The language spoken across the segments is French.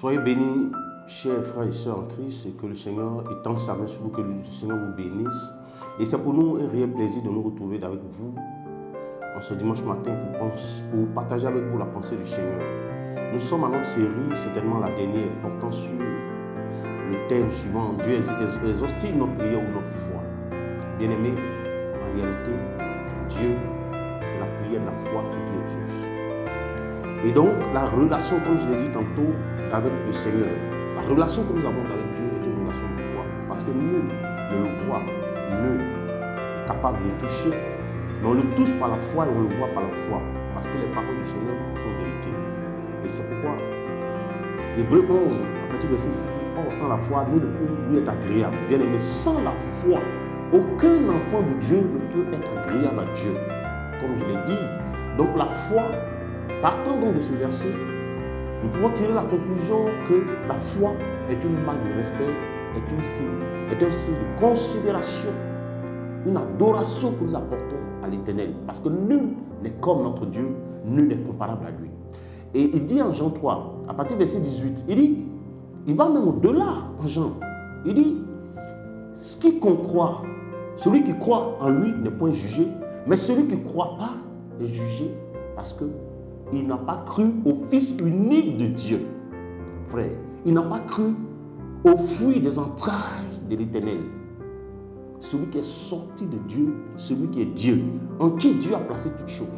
Soyez bénis, chers frères et sœurs en Christ, et que le Seigneur étende sa main sur vous, que le Seigneur vous bénisse. Et c'est pour nous un réel plaisir de nous retrouver avec vous en ce dimanche matin pour partager avec vous la pensée du Seigneur. Nous sommes à notre série, certainement la dernière, portant sur le thème suivant: Dieu exauce-t-il notre prière ou notre foi? Bien-aimés, en réalité, Dieu, c'est la prière de la foi que Dieu exauce. Et donc, la relation, comme je l'ai dit tantôt, avec le Seigneur, la relation que nous avons avec Dieu est une relation de foi. Parce que nul ne le voit, nul n'est capable de le toucher. Mais on le touche par la foi et on le voit par la foi. Parce que les paroles du Seigneur sont vérité. Et c'est pourquoi Hébreux 11, à partir du verset 6, dit: or, sans la foi, nul ne peut lui être agréable. Bien aimé, sans la foi, aucun enfant de Dieu ne peut être agréable à Dieu. Comme je l'ai dit, donc la foi, partant donc de ce verset, nous pouvons tirer la conclusion que la foi est une marque de respect, est un signe de considération, une adoration que nous apportons à l'Éternel. Parce que nul n'est comme notre Dieu, nul n'est comparable à lui. Et il dit en Jean 3, à partir du verset 18, il va même au-delà en Jean. Il dit: quiconque croit, celui qui croit en lui n'est point jugé, mais celui qui ne croit pas est jugé parce qu'il n'a pas cru au Fils unique de Dieu. Frère, il n'a pas cru au fruit des entrailles de l'Éternel. Celui qui est sorti de Dieu, celui qui est Dieu, en qui Dieu a placé toutes choses.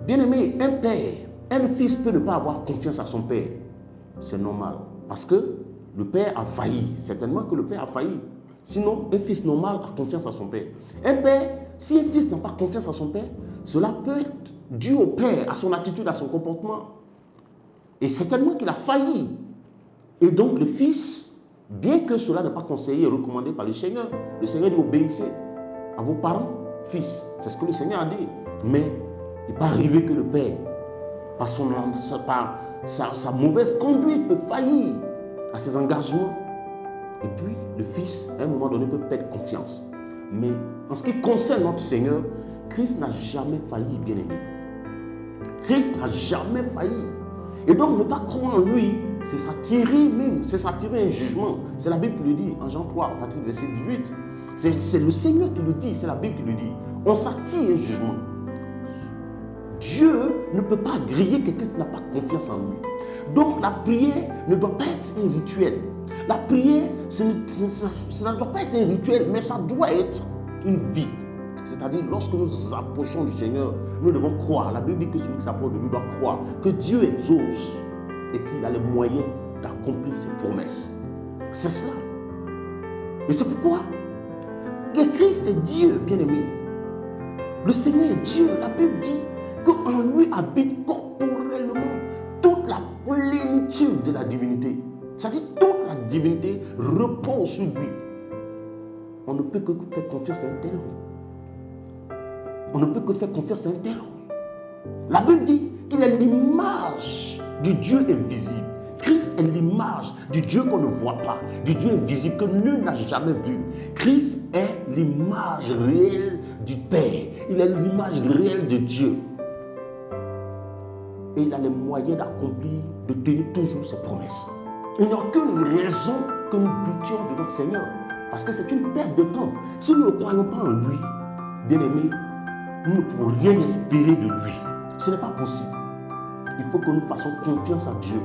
Bien-aimé, un père, un fils peut ne pas avoir confiance à son père. C'est normal. Parce que le père a failli. Certainement que le père a failli. Sinon, un fils normal a confiance à son père. Un père, si un fils n'a pas confiance à son père, cela peut être dû au père, à son attitude, à son comportement. Et certainement qu'il a failli. Et donc le fils, bien que cela n'est pas conseillé et recommandé par le Seigneur dit: obéissez à vos parents, fils. C'est ce que le Seigneur a dit. Mais il n'est pas arrivé que le père, par sa mauvaise conduite, peut faillir à ses engagements. Et puis le fils, à un moment donné, peut perdre confiance. Mais en ce qui concerne notre Seigneur, Christ n'a jamais failli, bien-aimé. Christ n'a jamais failli. Et donc, ne pas croire en lui, c'est s'attirer même, c'est s'attirer un jugement. C'est la Bible qui le dit en Jean 3, à partir du verset 18. C'est le Seigneur qui le dit, c'est la Bible qui le dit. On s'attire un jugement. Dieu ne peut pas griller quelqu'un qui n'a pas confiance en lui. Donc, la prière ne doit pas être un rituel. La prière, ça ne doit pas être un rituel, mais ça doit être une vie. C'est-à-dire, lorsque nous approchons du Seigneur, nous devons croire. La Bible dit que celui qui s'approche de lui doit croire que Dieu exauce et qu'il a les moyens d'accomplir ses promesses. C'est cela. Et c'est pourquoi que Christ est Dieu, bien-aimé. Le Seigneur est Dieu. La Bible dit qu'en lui habite corporellement toute la plénitude de la divinité. C'est-à-dire, toute la divinité repose sur lui. On ne peut que faire confiance à un tel homme. On ne peut que faire confiance à un tel homme. La Bible dit qu'il est l'image du Dieu invisible. Christ est l'image du Dieu qu'on ne voit pas, du Dieu invisible que nul n'a jamais vu. Christ est l'image réelle du Père. Il est l'image réelle de Dieu. Et il a les moyens d'accomplir, de tenir toujours ses promesses. Il n'y a aucune raison que nous doutions de notre Seigneur. Parce que c'est une perte de temps. Si nous ne croyons pas en lui, bien-aimés, nous ne pouvons rien espérer de lui. Ce n'est pas possible. Il faut que nous fassions confiance à Dieu.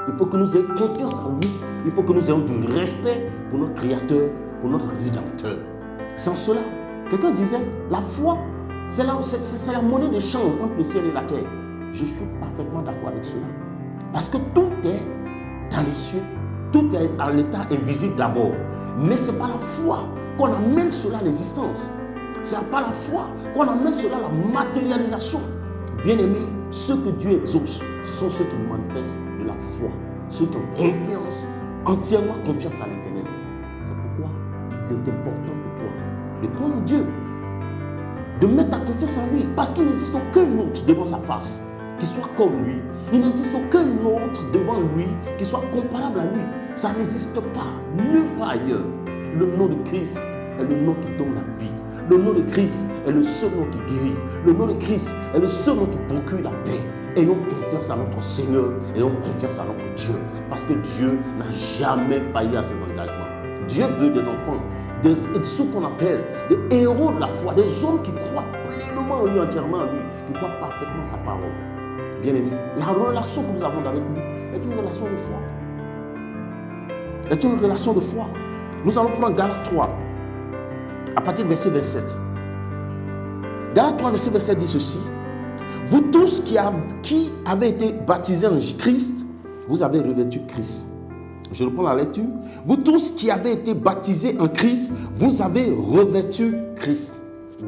Il faut que nous ayons confiance en lui. Il faut que nous ayons du respect pour notre Créateur, pour notre Rédempteur. Sans cela, quelqu'un disait, la foi, c'est la monnaie de change entre le ciel et la terre. Je suis parfaitement d'accord avec cela. Parce que tout est dans les cieux, tout est en l'état invisible d'abord. Mais ce n'est pas la foi qu'on amène cela à l'existence. Ce n'est pas la foi qu'on amène cela à la matérialisation. Bien-aimés, ceux que Dieu exauce, ce sont ceux qui manifestent de la foi. Ceux qui ont confiance, entièrement confiance à l'Éternel. C'est pourquoi il est important de toi de croire en Dieu, de mettre ta confiance en lui. Parce qu'il n'existe aucun autre devant sa face qui soit comme lui. Il n'existe aucun autre devant lui qui soit comparable à lui. Ça n'existe pas, nulle part ailleurs. Le nom de Christ est le nom qui donne la vie. Le nom de Christ est le seul nom qui guérit. Le nom de Christ est le seul nom qui procure la paix. Ayons confiance à notre Seigneur, ayons confiance à notre Dieu. Parce que Dieu n'a jamais failli à ses engagements. Dieu veut des enfants, ce qu'on appelle des héros de la foi, des hommes qui croient pleinement en lui, entièrement en lui, qui croient parfaitement sa parole. Bien aimé, la relation que nous avons avec lui est une relation de foi. Est une relation de foi. Nous allons prendre Galates 3, à partir du verset 27. Galates 3, verset 27 dit ceci. Vous tous qui avez été baptisés en Christ, vous avez revêtu Christ. Je reprends la lecture. Vous tous qui avez été baptisés en Christ, vous avez revêtu Christ.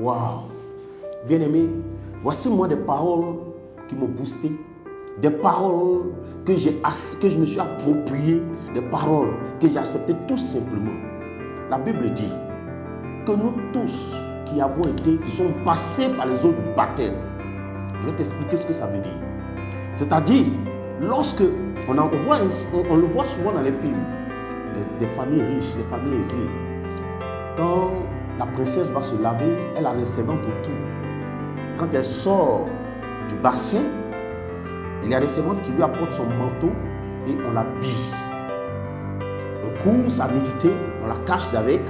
Waouh! Bien-aimé, voici moi des paroles qui m'ont boosté, des paroles que je me suis appropriées, des paroles que j'ai acceptées tout simplement. La Bible dit que nous tous qui sommes passés par les eaux du baptême. Je vais t'expliquer ce que ça veut dire. C'est-à-dire, lorsque on le voit souvent dans les films, des familles riches, des familles aisées, quand la princesse va se laver, elle a des servantes pour tout. Quand elle sort du bassin, il y a des servantes qui lui apportent son manteau et on l'habille. On court sa nudité, on la cache d'avec.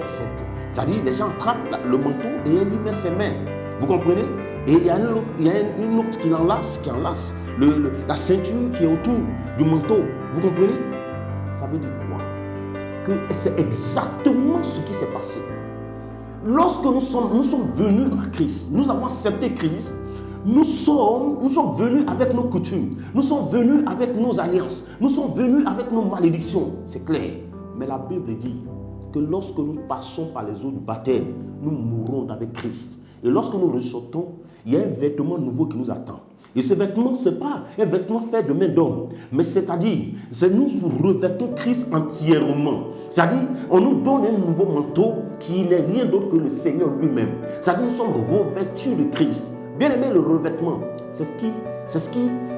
C'est-à-dire, les gens attrapent le manteau et elle y met ses mains. Vous comprenez? Et il y a une autre qui enlace la ceinture qui est autour du manteau. Vous comprenez? Ça veut dire quoi? Que c'est exactement ce qui s'est passé. Lorsque nous sommes venus à Christ, nous avons accepté Christ, nous sommes venus avec nos coutumes, nous sommes venus avec nos alliances, nous sommes venus avec nos malédictions. C'est clair. Mais la Bible dit que lorsque nous passons par les eaux du baptême, nous mourrons avec Christ. Et lorsque nous ressortons, il y a un vêtement nouveau qui nous attend. Et ce vêtement, ce n'est pas un vêtement fait de main d'homme, mais c'est-à-dire, nous revêtons Christ entièrement. C'est-à-dire, on nous donne un nouveau manteau qui n'est rien d'autre que le Seigneur lui-même. C'est-à-dire, nous sommes revêtus de Christ. Bien aimé, le revêtement, c'est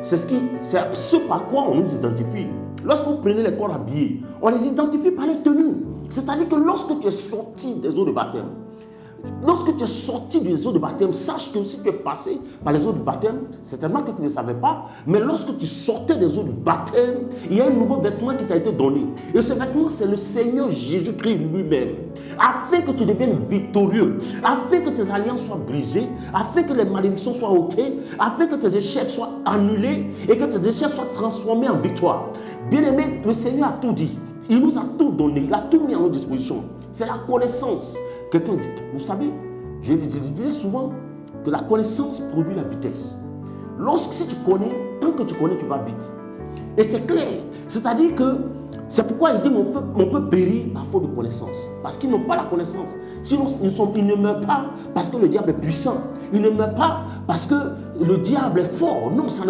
ce par quoi on nous identifie. Lorsque vous prenez les corps habillés, on les identifie par les tenues. C'est-à-dire que lorsque tu es sorti des eaux de baptême, sache que si tu es passé par les eaux de baptême, certainement que tu ne savais pas, mais lorsque tu sortais des eaux de baptême, il y a un nouveau vêtement qui t'a été donné. Et ce vêtement, c'est le Seigneur Jésus-Christ lui-même. Afin que tu deviennes victorieux, afin que tes alliances soient brisées, afin que les malédictions soient ôtées, afin que tes échecs soient annulés et que tes échecs soient transformés en victoire. Bien-aimé, le Seigneur a tout dit. Il nous a tout donné, il a tout mis à notre disposition. C'est la connaissance. Quelqu'un dit, vous savez, je disais souvent que la connaissance produit la vitesse. Si tu connais, tant que tu connais, tu vas vite. Et c'est clair. C'est-à-dire que c'est pourquoi il dit mon peuple périt à faute de connaissance. Parce qu'ils n'ont pas la connaissance. Sinon, ils ne meurent pas parce que le diable est puissant. Ils ne meurent pas parce que le diable est fort. Non, ce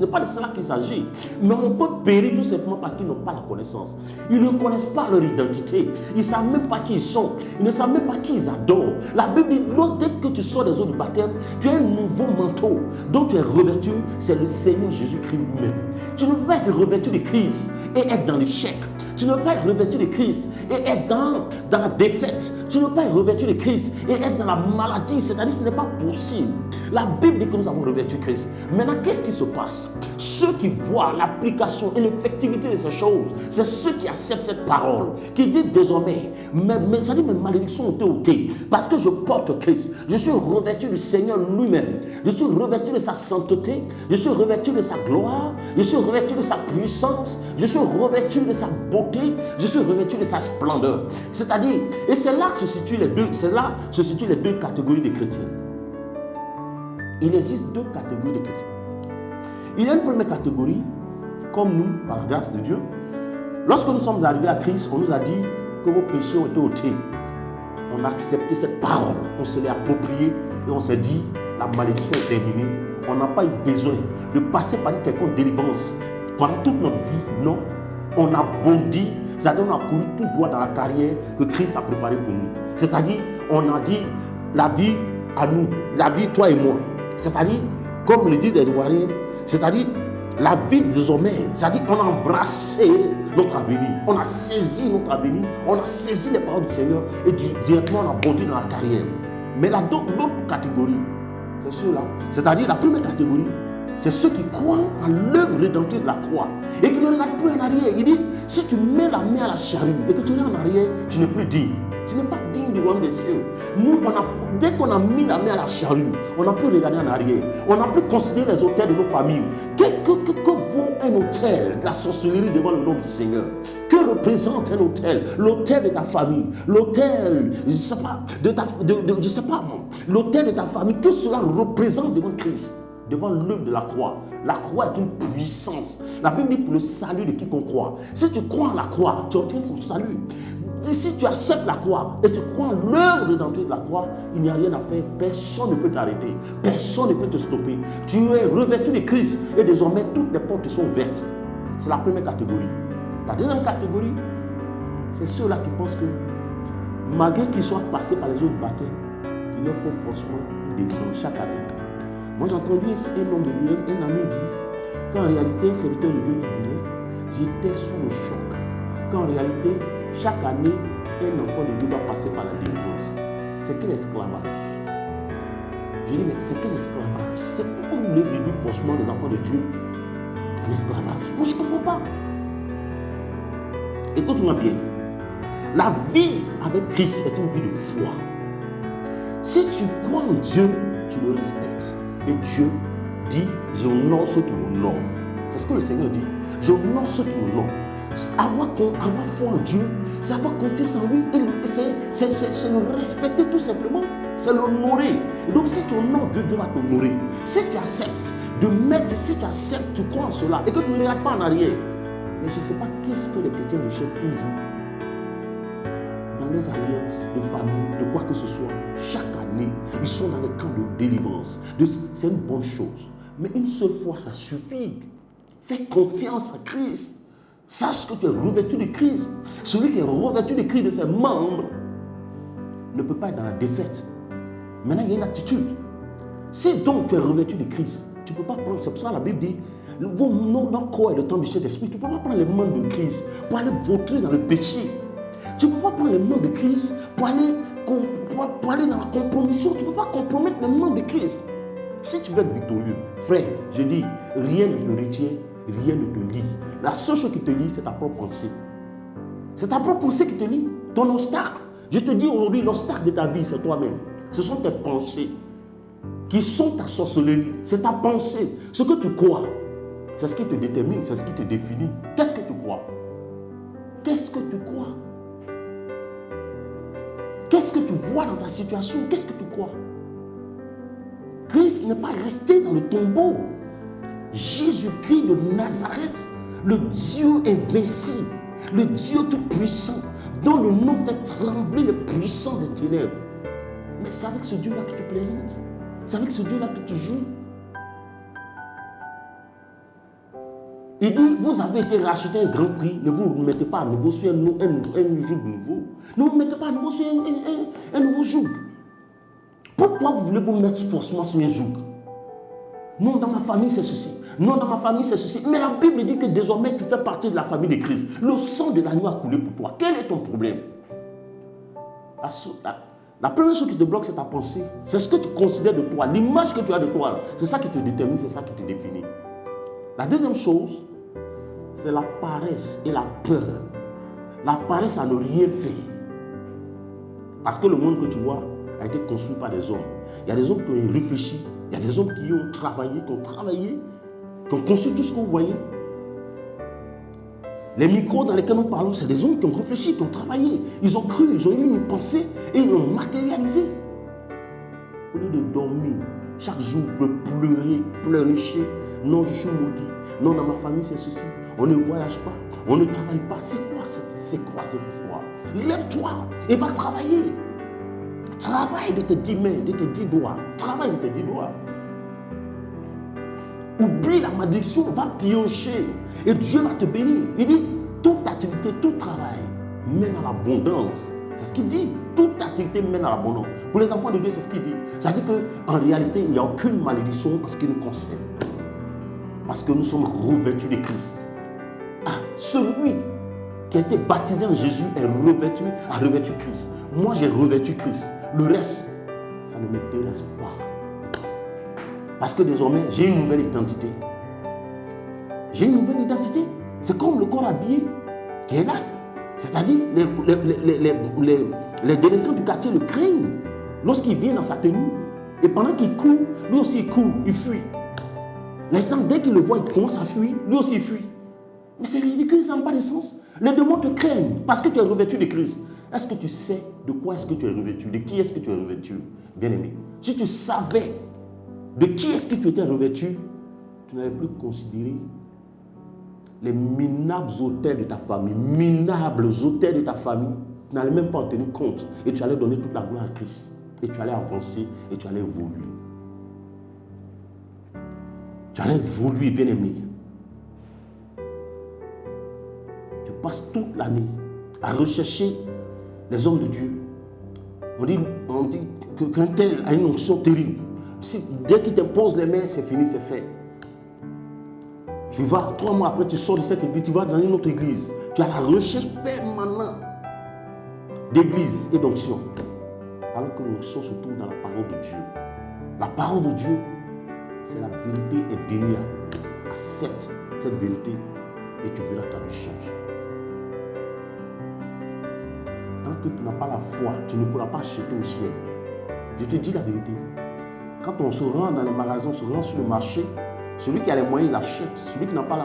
n'est pas de cela qu'il s'agit. Mais mon peuple périt tout simplement parce qu'ils n'ont pas la connaissance. Ils ne connaissent pas leur identité. Ils ne savent même pas qui ils sont. Ils ne savent même pas qui ils adorent. La Bible dit, dès que tu sors des eaux du baptême, tu as un nouveau manteau dont tu es revêtu. C'est le Seigneur Jésus-Christ lui-même. Tu ne peux pas être revêtu de Christ et être dans l'échec. Tu ne peux pas être revêtu de Christ et être dans la défaite. Tu ne peux pas être revêtu de Christ et être dans la maladie. C'est-à-dire que ce n'est pas possible. La Bible dit que nous avons revêtu Christ. Maintenant, qu'est-ce qui se passe? Ceux qui voient l'application et l'effectivité de ces choses, c'est ceux qui acceptent cette parole, qui disent désormais, mes malédictions ont été ôtées parce que je porte Christ. Je suis revêtu du Seigneur lui-même. Je suis revêtu de sa sainteté. Je suis revêtu de sa gloire. Je suis revêtu de sa puissance. Je suis revêtu de sa beauté. Je suis revêtu de sa splendeur. C'est-à-dire, et c'est là que se situent les deux catégories de chrétiens. Il existe deux catégories de chrétiens. Il y a une première catégorie, comme nous, par la grâce de Dieu. Lorsque nous sommes arrivés à Christ, on nous a dit que vos péchés ont été ôtés. On a accepté cette parole, on se l'est appropriée et on s'est dit, la malédiction est terminée. On n'a pas eu besoin de passer par une quelconque délivrance pendant toute notre vie. Non. On a bondi, c'est-à-dire on a couru tout droit dans la carrière que Christ a préparée pour nous. C'est-à-dire, on a dit la vie à nous, la vie toi et moi. C'est-à-dire, comme le disent les Ivoiriens, c'est-à-dire, La vie désormais, c'est-à-dire qu'on a embrassé notre avenir, on a saisi notre avenir, on a saisi les paroles du Seigneur et directement on a abondé dans la carrière. Mais l'autre catégorie, c'est ceux-là. C'est-à-dire la première catégorie, c'est ceux qui croient en l'œuvre rédemptrice de la croix et qui ne regardent plus en arrière. Il dit, si tu mets la main à la charrue et que tu regardes en arrière, tu n'es plus digne. Tu n'es pas digne du royaume des cieux. Nous, dès qu'on a mis la main à la charrue, on n'a plus regardé en arrière. On n'a plus considéré les autels de nos familles. Que vaut un autel, la sorcellerie devant le nom du Seigneur? Que représente un autel? L'autel de ta famille, l'autel, je ne sais pas, l'autel de ta famille, que cela représente devant Christ, devant l'œuvre de la croix. La croix est une puissance. La Bible dit pour le salut de quiconque croit. Si tu crois en la croix, tu obtiens ton salut. Si tu acceptes la croix et tu crois en l'œuvre rédemptrice de la croix, il n'y a rien à faire. Personne ne peut t'arrêter. Personne ne peut te stopper. Tu es revêtu de Christ et désormais toutes les portes sont ouvertes. C'est la première catégorie. La deuxième catégorie, c'est ceux-là qui pensent que malgré qu'ils soient passés par les eaux du baptême, il leur faut forcément une délivrance chaque année. Moi j'ai entendu un homme de Dieu, un ami dit qu'en réalité un serviteur de Dieu qui disait j'étais sous le choc. Qu'en réalité chaque année un enfant de Dieu doit passer par la délivrance. C'est quel esclavage? Je dis mais c'est quel esclavage? C'est pourquoi vous voulez réduire forcément les enfants de Dieu en esclavage? Moi je ne comprends pas. Écoute-moi bien. La vie avec Christ est une vie de foi. Si tu crois en Dieu, tu le respectes. Et Dieu dit, je honore ceux qui m'honorent. C'est ce que le Seigneur dit. Je honore ceux qui m'honorent. Avoir foi en Dieu, c'est avoir confiance en lui. C'est le respecter tout simplement. C'est l'honorer. Et donc si tu honores Dieu, Dieu va t'honorer. Si tu acceptes de mettre, si tu acceptes, tu crois en cela et que tu ne regardes pas en arrière. Mais je ne sais pas qu'est-ce que les chrétiens recherchent toujours. Dans les alliances de famille, de quoi que ce soit, chaque année, ils sont dans les camps de délivrance. C'est une bonne chose. Mais une seule fois, ça suffit. Fais confiance à Christ. Sache que tu es revêtu de Christ. Celui qui est revêtu de Christ, de ses membres, ne peut pas être dans la défaite. Maintenant, il y a une attitude. Si donc tu es revêtu de Christ, tu ne peux pas prendre, c'est pour ça que la Bible dit, notre corps est le temps du Saint-Esprit. Tu ne peux pas prendre les membres de Christ pour aller vautrer dans le péché. Tu ne peux pas prendre les membres de Christ pour aller dans la compromission. Tu ne peux pas compromettre les membres de Christ. Si tu veux être victorieux, frère, je dis, rien ne te retient, rien ne te lie. La seule chose qui te lie, c'est ta propre pensée. C'est ta propre pensée qui te lie. Ton obstacle. Je te dis aujourd'hui, l'obstacle de ta vie, c'est toi-même. Ce sont tes pensées qui sont ta sorcellerie. C'est ta pensée. Ce que tu crois, c'est ce qui te détermine, c'est ce qui te définit. Qu'est-ce que tu crois? Qu'est-ce que tu crois? Qu'est-ce que tu vois dans ta situation? Qu'est-ce que tu crois? Christ n'est pas resté dans le tombeau. Jésus-Christ de Nazareth, le Dieu invincible, le Dieu tout-puissant, dont le nom fait trembler le puissant des ténèbres. Mais c'est avec ce Dieu-là que tu plaisantes. C'est avec ce Dieu-là que tu joues. Il dit, vous avez été racheté un grand prix, ne vous mettez pas à nouveau sur un joug nouveau. Ne vous mettez pas à nouveau sur un nouveau joug. Pourquoi vous voulez vous mettre forcément sur un joug? Non, dans ma famille, c'est ceci. Non, dans ma famille, c'est ceci. Mais la Bible dit que désormais, tu fais partie de la famille de Christ. Le sang de l'agneau a coulé pour toi. Quel est ton problème? La première chose qui te bloque, c'est ta pensée. C'est ce que tu considères de toi. L'image que tu as de toi, c'est ça qui te détermine, c'est ça qui te définit. La deuxième chose, c'est la paresse et la peur. La paresse à ne rien faire. Parce que le monde que tu vois a été construit par des hommes. Il y a des hommes qui ont réfléchi. Il y a des hommes qui ont travaillé, qui ont conçu tout ce que vous voyez. Les micros dans lesquels nous parlons, c'est des hommes qui ont réfléchi, qui ont travaillé. Ils ont cru, ils ont eu une pensée et ils l'ont matérialisé. Au lieu de dormir, chaque jour, pleurer, pleurnicher. Non, je suis maudit. Non, dans ma famille, c'est ceci. On ne voyage pas, on ne travaille pas. C'est quoi cette histoire? Lève-toi et va travailler. Travaille de tes 10 mains, de tes 10 doigts. Travaille de tes 10 doigts. Oublie la malédiction, va piocher. Et Dieu va te bénir. Il dit, toute activité, tout travail mène à l'abondance. C'est ce qu'il dit. Toute activité mène à l'abondance. Pour les enfants de Dieu, c'est ce qu'il dit. Ça veut dire qu'en réalité, il n'y a aucune malédiction en ce qui nous concerne. Parce que nous sommes revêtus de Christ. Ah, celui qui a été baptisé en Jésus a revêtu Christ. Moi, j'ai revêtu Christ. Le reste, ça ne m'intéresse pas. Parce que désormais, j'ai une nouvelle identité. J'ai une nouvelle identité. C'est comme le corps habillé qui est là. C'est-à-dire, les délinquants du quartier le craignent lorsqu'il vient dans sa tenue. Et pendant qu'il court, lui aussi il court, il fuit. Les gens, dès qu'il le voit, il commence à fuir, lui aussi il fuit. Mais c'est ridicule, ça n'a pas de sens. Les démons te craignent parce que tu es revêtu de Christ. Est-ce que tu sais de quoi est-ce que tu es revêtu? De qui est-ce que tu es revêtu? Bien-aimé, si tu savais de qui est-ce que tu étais revêtu, tu n'allais plus considérer les minables autels de ta famille, tu n'allais même pas en tenir compte. Et tu allais donner toute la gloire à Christ. Et tu allais avancer et tu allais évoluer. Tu allais évoluer, bien-aimé. Tu passes toute l'année à rechercher les hommes de Dieu. On dit qu'un tel a une onction terrible. Dès qu'il t'impose les mains, c'est fini, c'est fait. Tu vas, 3 mois après, tu sors de cette église, tu vas dans une autre église. Tu as la recherche permanente d'église et d'onction. Alors que l'onction se trouve dans la parole de Dieu. La parole de Dieu, c'est la vérité indéniable. Accepte cette vérité et tu verras ta vie changer. Tant que tu n'as pas la foi, tu ne pourras pas acheter au ciel. Je te dis la vérité. Quand on se rend dans les magasins, on se rend sur le marché, celui qui a les moyens, il achète. Celui qui n'a pas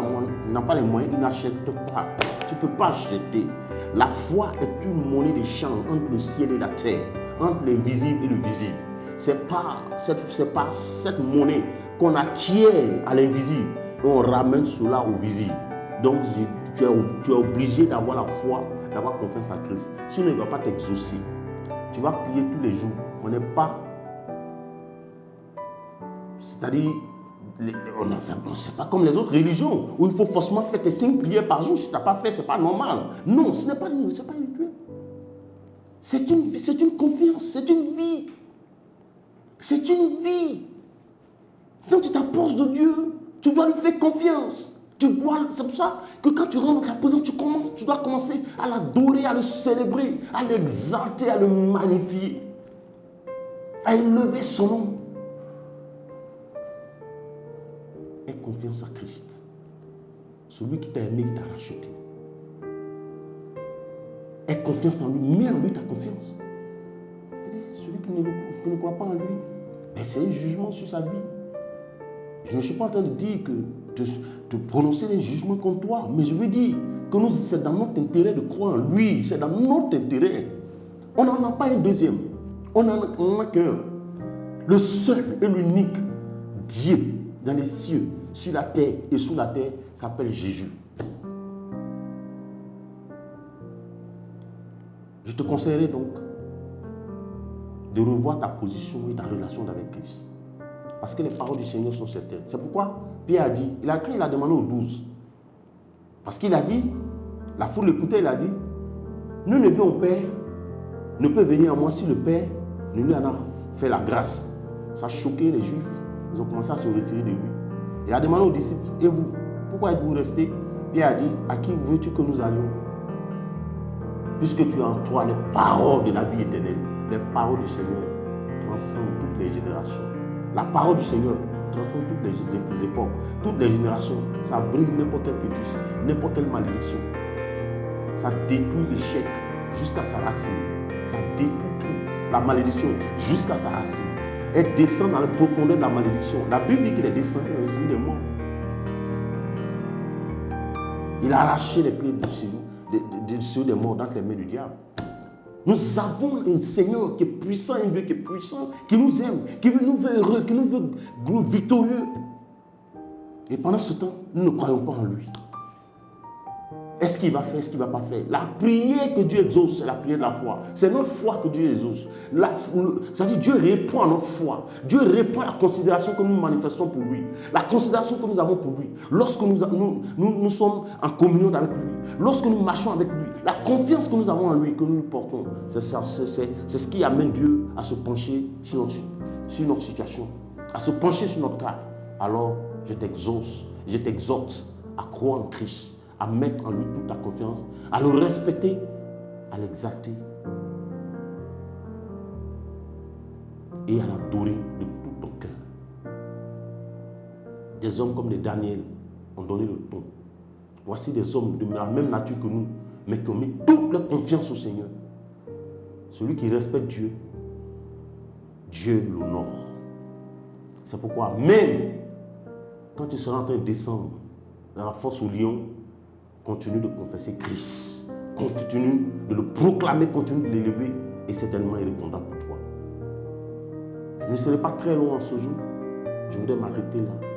les moyens, il n'achète pas. Tu ne peux pas acheter. La foi est une monnaie d'échange entre le ciel et la terre, entre l'invisible et le visible. Ce n'est pas cette monnaie qu'on acquiert à l'invisible et on ramène cela au visible. Donc, tu es obligé d'avoir la foi, d'avoir confiance en Christ. Sinon, il ne va pas t'exaucer. Tu vas prier tous les jours. On n'est pas... C'est-à-dire... C'est pas comme les autres religions où il faut forcément faire tes 5 prières par jour. Si tu n'as pas fait, ce n'est pas normal. Non, ce n'est pas rituel. C'est une confiance, c'est une vie. C'est une vie. Quand tu t'approches de Dieu, tu dois lui faire confiance. C'est pour ça que quand tu rentres dans sa présence, tu dois commencer à l'adorer, à le célébrer, à l'exalter, à le magnifier, à élever son nom. Aie confiance en Christ. Celui qui t'a aimé, qui t'a racheté. Aie confiance en lui. Mets en lui ta confiance. Celui qui ne croit pas en lui, c'est un jugement sur sa vie. Je ne suis pas en train de dire que de prononcer des jugements contre toi, mais je veux dire que c'est dans notre intérêt de croire en lui. C'est dans notre intérêt. On n'en a pas un deuxième. On n'en a qu'un. Le seul et l'unique Dieu dans les cieux, sur la terre et sous la terre, s'appelle Jésus. Je te conseillerais donc de revoir ta position et ta relation avec Christ. Parce que les paroles du Seigneur sont certaines. C'est pourquoi Pierre a dit, quand il a demandé aux 12, parce qu'il a dit, la foule l'écoutait, il a dit, nul ne vient au Père, ne peut venir à moi si le Père ne lui en a fait la grâce. Ça a choqué les Juifs. Ils ont commencé à se retirer de lui. Il a demandé aux disciples, et vous, pourquoi êtes-vous restés? Pierre a dit, à qui veux-tu que nous allions? Puisque tu as en toi les paroles de la vie éternelle. Les paroles du Seigneur transcendent toutes les générations. La parole du Seigneur transcende toutes les époques, toutes les générations. Ça brise n'importe quel fétiche, n'importe quelle malédiction. Ça détruit l'échec jusqu'à sa racine. Ça détruit tout. La malédiction jusqu'à sa racine. Elle descend dans la profondeur de la malédiction. La Bible dit qu'il est descendu dans le séjour des morts. Il a arraché les clés du séjour des morts dans les mains du diable. Nous avons un Seigneur qui est puissant, un Dieu qui est puissant, qui nous aime, qui nous veut heureux, qui nous veut victorieux. Et pendant ce temps, nous ne croyons pas en lui. Est-ce qu'il va faire, est-ce qu'il ne va pas faire? La prière que Dieu exauce, c'est la prière de la foi. C'est notre foi que Dieu exauce. C'est-à-dire Dieu répond à notre foi. Dieu répond à la considération que nous manifestons pour lui. La considération que nous avons pour lui. Lorsque nous sommes en communion avec lui. Lorsque nous marchons avec lui. La confiance que nous avons en lui, que nous nous portons. C'est ce qui amène Dieu à se pencher sur notre situation. À se pencher sur notre cas. Alors, je t'exauce. je t'exhorte à croire en Christ, à mettre en lui toute ta confiance, à le respecter, à l'exalter et à l'adorer de tout ton cœur. Des hommes comme les Daniel ont donné le ton. Voici des hommes de la même nature que nous, mais qui ont mis toute leur confiance au Seigneur. Celui qui respecte Dieu, Dieu l'honore. C'est pourquoi même quand tu seras en train de descendre dans la force au lion, continue de confesser Christ. Continue de le proclamer, continue de l'élever et certainement il répondra pour toi. Je ne serai pas très loin en ce jour. Je voudrais m'arrêter là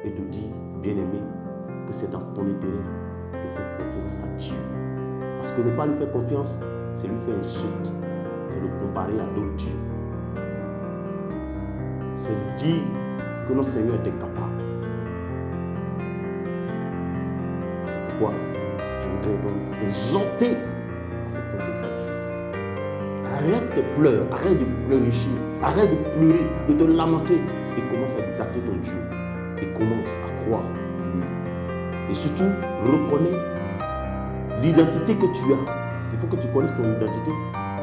et te dire, bien-aimé, que c'est dans ton intérêt de faire confiance à Dieu. Parce que ne pas lui faire confiance, c'est lui faire insulte. C'est le comparer à d'autres dieux. C'est dire que notre Seigneur est incapable. C'est pourquoi je voudrais donc t'exhorter à faire confiance à Dieu. Arrête de pleurer, arrête de pleurnicher, arrête de pleurer, de te lamenter et commence à exalter ton Dieu. Et commence à croire en lui. Et surtout, reconnais l'identité que tu as. Il faut que tu connaisses ton identité.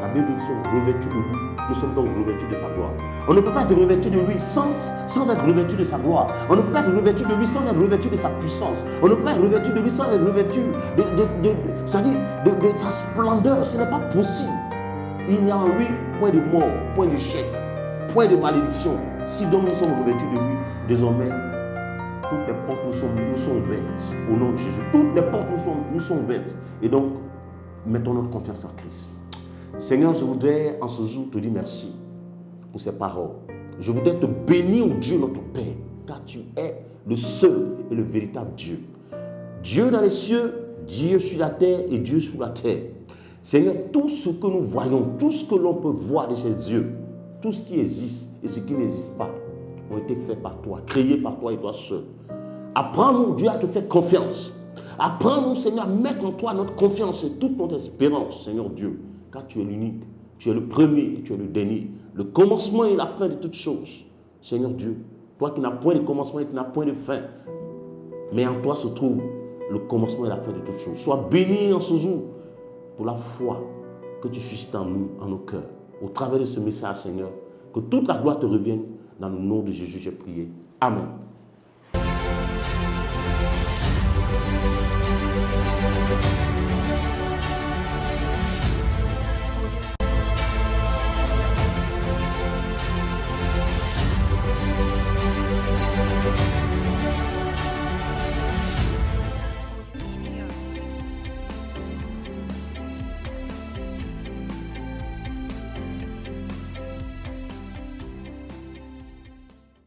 La Bible dit que nous sommes revêtus de lui. Nous sommes donc revêtus de sa gloire. On ne peut pas être revêtu de lui sans être revêtu de sa gloire. On ne peut pas être revêtu de lui sans être revêtu de sa puissance. On ne peut pas être revêtu de lui sans être revêtu de sa splendeur. Ce n'est pas possible. Il n'y a en lui point de mort, point d'échec, point de malédiction. Si donc nous sommes revêtus de lui, désormais, toutes les portes nous sont ouvertes. Au nom de Jésus, toutes les portes nous sont ouvertes. Et donc, mettons notre confiance en Christ. Seigneur, je voudrais en ce jour te dire merci pour ces paroles. Je voudrais te bénir, oh Dieu notre Père, car tu es le seul et le véritable Dieu. Dieu dans les cieux, Dieu sur la terre et Dieu sur la terre. Seigneur, tout ce que nous voyons, tout ce que l'on peut voir de ces dieux, tout ce qui existe et ce qui n'existe pas, ont été faits par toi, créés par toi et toi seul. Apprends-nous, Dieu, à te faire confiance. Apprends-nous, Seigneur, à mettre en toi notre confiance et toute notre espérance, Seigneur Dieu. Car tu es l'unique, tu es le premier et tu es le dernier, le commencement et la fin de toutes choses. Seigneur Dieu, toi qui n'as point de commencement et qui n'as point de fin, mais en toi se trouve le commencement et la fin de toutes choses. Sois béni en ce jour pour la foi que tu suscites en nous, en nos cœurs. Au travers de ce message, Seigneur, que toute la gloire te revienne. Dans le nom de Jésus, j'ai prié. Amen.